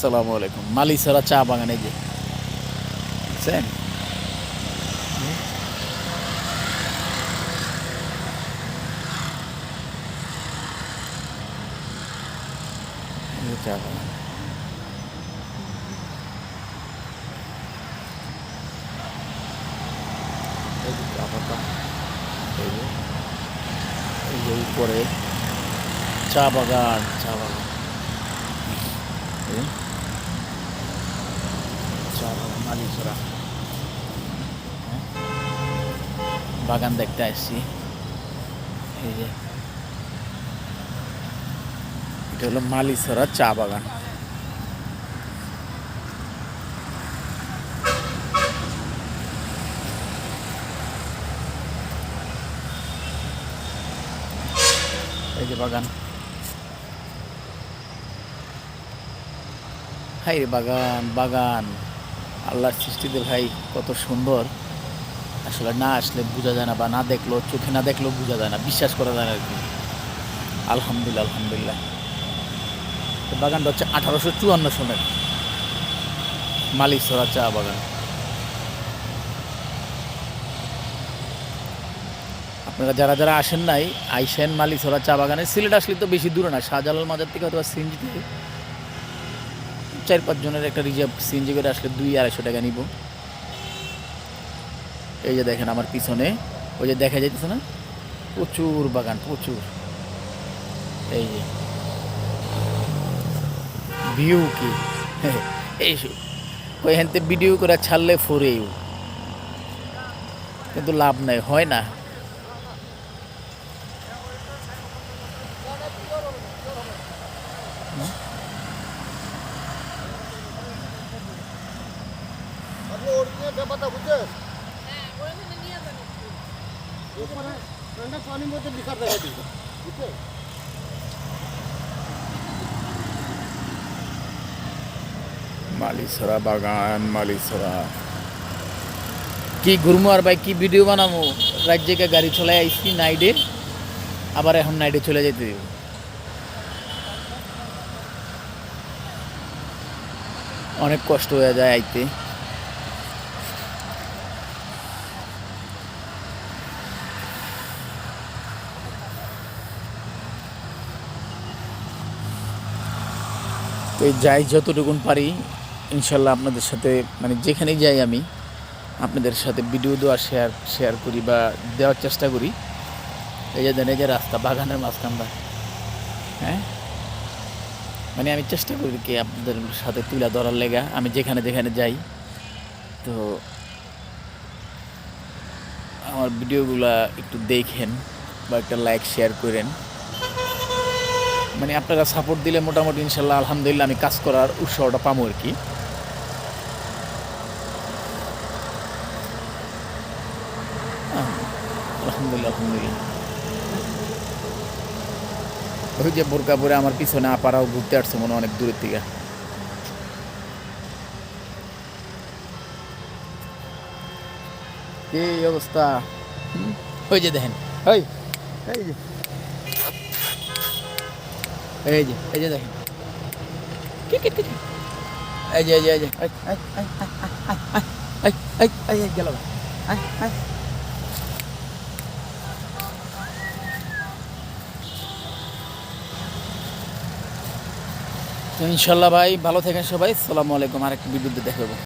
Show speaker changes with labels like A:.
A: আসসালামু আলাইকুম। মালিছড়া চা বাগানে যে বুঝছেন, এই যে চা বাগান। এই যে চা পাতা, এই যে এই যে উপরে চা বাগান, চা বাগান, এই চা বাগান মালিছড়া। হ্যাঁ, বাগান দেখতে আসছি। এই যে এটা হলো মালিছড়া চা বাগান। এই যে বাগান, হাই রে বাগান বাগান, আল্লাহর সৃষ্টিতে ভাই কত সুন্দর। আসলে না আসলে বোঝা যায় না, বা না দেখলো, চোখে না দেখলেও বোঝা যায় না, বিশ্বাস করা যায় না আর কি। আলহামদুলিল্লাহ আলহামদুলিল্লাহ। এই বাগানটা হচ্ছে 1854 সনের মালিছড়া চা বাগান। আপনারা যারা যারা আসেন নাই, আইসেন মালিছড়া চা বাগানে। সিলেট আসলে তো বেশি দূরে না, শাহজালাল মাজার থেকে হয়তো সিএনজি থেকে 4-5 জনের একটা রিজার্ভ সিএনজি করে আসলে 200-250 টাকা নিব। এই যে দেখেন আমার পিছনে, ওই যে দেখা যাইতেছে না, প্রচুর বাগান, প্রচুর। এই যে ভিউ কি এই ওইখানতে ভিডিও করে ছাড়লে ফোরেও, কিন্তু লাভ নাই, হয় না।
B: আপনি অরিজিনাল ব্যাপারটা বুঝছেন? ওখানে ঠান্ডা পানির মধ্যে লিখার দেখা দিই, বুঝছেন?
A: মালিছড়া বাগান, মালিছড়া কি ঘুরমু আর ভাই, কি ভিডিও বানামু। রাজ্যকে গাড়ি চলে আইসি নাইডে, আবার এখন নাইডে চলে যেতে দিব। অনেক কষ্ট হয়ে যায় আইতে। তো এই যাই যতটুকুন পারি ইনশাল্লাহ আপনাদের সাথে, মানে যেখানেই যাই আমি আপনাদের সাথে ভিডিও দেওয়া শেয়ার করি বা দেওয়ার চেষ্টা করি। এই যে দেন, এই যে রাস্তা বাগানের মাঝখানটা, হ্যাঁ, মানে আমি চেষ্টা করি কি আপনাদের সাথে তুলে ধরার লেগা, আমি যেখানে যেখানে যাই। তো আমার ভিডিওগুলা একটু দেখেন বা একটা লাইক শেয়ার করেন। মানে আপনারা সাপোর্ট দিলে মোটামুটি ইনশাল্লাহ আলহামদুলিল্লাহ আমি কাজ করার উৎসাহটা পাবো আর কি। আলহামদুলিল্লাহ আলহামদুলিল্লাহ। ওই যে বোরকা পরে আমার পিছনে আপারাও ঘুরতে আসছে মনে অনেক দূরের থেকে। এই অবস্থা, ওই যে দেখেন, ওই এই যে এই যে এই যে দেখেন, এই যে এই যে এই যে গেল। ইনশাল্লাহ ভাই ভালো থাকেন সবাই। আসসালামু আলাইকুম। আরেকটা ভিডিওতে দেখাবো।